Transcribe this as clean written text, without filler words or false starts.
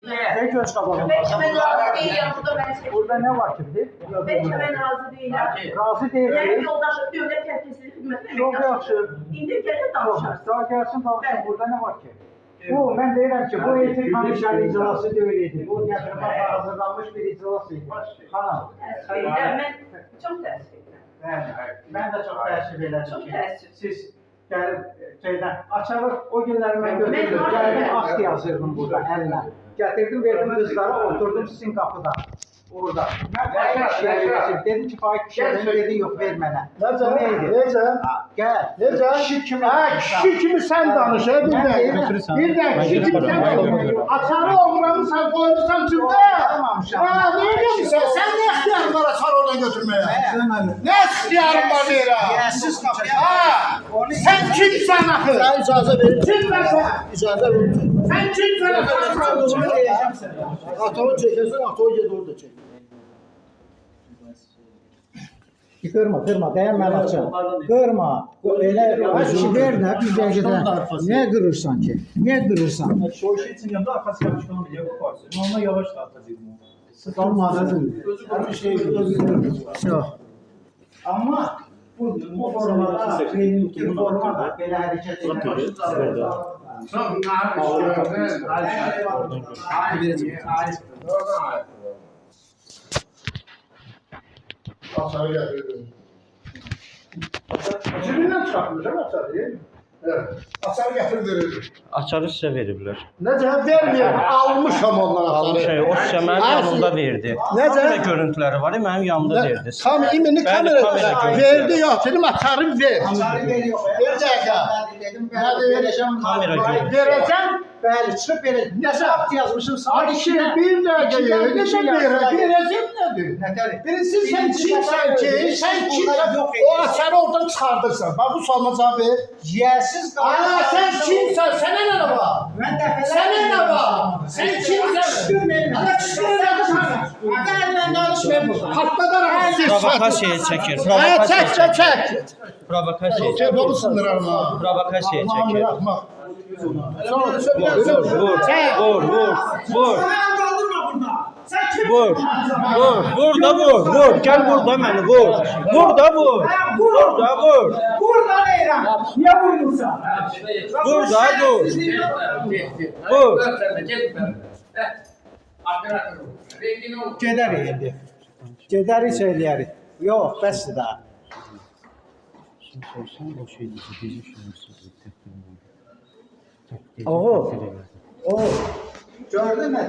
Ne göz qabağında? Ben razı değilim. Burada ben şey. Burada ne var ki bilir? Ben razı değilim. Razı Yani değilsiniz. yoldaşlık devlet təhlükəsizlik xidmətinin Çok əməkdaşı. yaxşı. İndi gəlin danışarsın. Daha gelsin danışın. Burada ne var ki? Bu, ben deyirəm ki, bu etik komisyon icrası deyildi. Bu gətirmə hazırlanmış bir icras idi. Xanım. Mən çox təəssüf edirəm. Ben de çok təəssüf elədim Çox ki, təəssüf. siz gəlib şeydən açarıq, o günləri mən götürdüm, Mən- gəldim, akt yazırdım burada əlinə. Gətirdim, verdim qızlara, oturdum sizin qapıda. Orada. Mən başqa kişiyə verəcəm. Dedim ki, Faik kişiyə dedi, yox, ver mənə. Necə? Bu neydi? Necə? Gəl. Necə? Kişi kimi. Ha, kişi kimi sen danış, bir dəqiqə. Bir dəqiqə, kişi kimi sen danış. Açarı oğurlamısan, koymuşsan cümle. Ha, ne yapıyorsun? Sen ne ihtiyarın var açarı oradan götürmeye? Ne ihtiyarın var deyirəm? Siz kapıya. Ha, sen kimsən axı? Sen icazə verin. Kimsən? İcazə verin. Sen kimsən axı? Atomu çekersen atomu gel orada çek. Kırma, kırma, dayan açacağım. Kırma. Öyle kişi ver de bir dəqiqə. Niye kırırsan ki? Niye kırırsan? O işi için yanında arkası yapışkan bile yaparsın. Onunla yavaş da atacağım. Sıkılmadın. Bir şey Yok. Ama bu formada benim formada böyle hareket ediyor. Açarı gətirdim. Cibindən çıxartmış, hə açarı? Evet. Açarı gətirib verirdim. Açarı sizə veriblər. Necə? Verməyəm, almışam ondan Almış açarı. o sizə mənim yanımda verdi. Necə? Kamera görüntüləri var, mənim yanımda verdi. Tam imini Bəli, kamera görüntüləri. verdi yok. Dedim açarı ver. Açarı veriyor. Bir dəqiqə. Dedim Ne ben diyor? vereceğim. Kamera görüntüsü. Verəcəm. Bəli, çıxıb verəcəm. Nəsə akt yazmışım sana. Ay şey bir dəqiqə yerə. Necə verəcəm? Verəcəm nədir? Nətəri? Birisi sen kimsən ki? Sen kimsən? O açarı oradan çıxardırsan. Bax bu sualına cavab ver. Yersiz Aa sen kimsən? Sənə nə var? Ben dəfələr. Sənə nə var? Sen kimsən? Kışkırmayın. Ana kışkırma. Gəlmən danışmayın bu. Patladarım siz. Provokasiya çəkir, Ha provokasiya çək çəkir. çək çək. Provokasiya Çək çəkir. bunu sındırarım ha. Provokasiya çəkir. Bırakma. Vur, vur, vur, vur, vur. Vur, vur, vur da vur, vur. Gəl vur da məni, vur. Vur da vur. Vur da vur. Burada neyirəm? Niyə vurmursan? Vur da vur. Vur. Gedərik indi. Gedərik söyləyərik. Yox, bəsdir daha. Oho. O. Gördün mü?